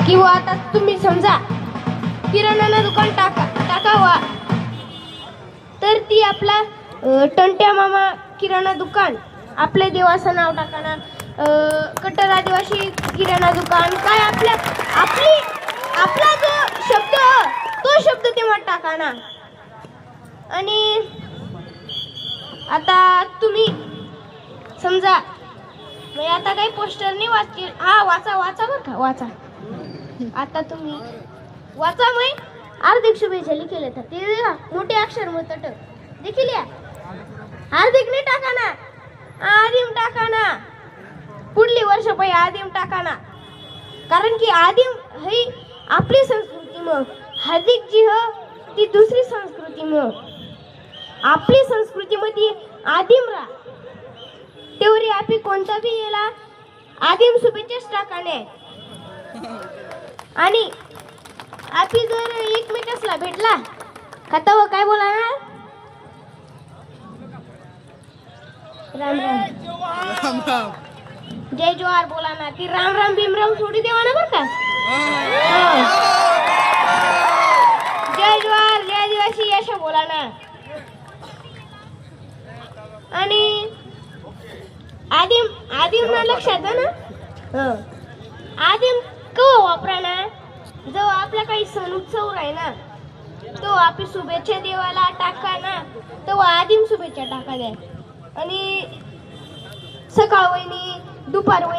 किंवा आता तुम्ही समजा किराणा दुकान टाकावा तर ती आपला टंट्या मामा किराणा दुकान, आपल्या देवाचं नाव टाकाना, कट्टर आदिवासी किराणा दुकान, काय आपला जो शब्द तो शब्द तेव्हा टाकाना. आणि आता तुम्ही समजा म्हणजे आता काही पोस्टर नाही वाचतील, हा वाचा बरं का, वाचा. आता तुम्ही वाचा मग हार्दिक शुभेच्छा लिखले तर ते मोठे अक्षर मग तट देखील या हार्दिक नाही टाकाना, आदिम टाकाना, पुढली वर्ष पै आदिम टाकाना. कारण की आदिम ही आपली संस्कृती, मग हार्दिक जी ह ती दुसरी संस्कृती. मग आपली संस्कृतीमध्ये आदिम राहा तेवढी आपली कोणता बी याला आदिम शुभेच्छाच टाकाने. आणि आपली जर एकमेकासला भेटला खाता काय बोला ना, राम राम जय जोहार बोला ना, ती राम राम भीमराम सोडी देवा ना बरं का. जय जोहार जय आदिवासी अशा बोला ना. आणि आदिम ना लक्षात ना, आदिम कवा वापरा ना, जो आपला काही सण उत्सव आहे ना तो आपली शुभेच्छा देवाला टाका ना, तो आदिम शुभेच्छा टाका द्या. आणि सकाळ वहिनी दुपार वहिनी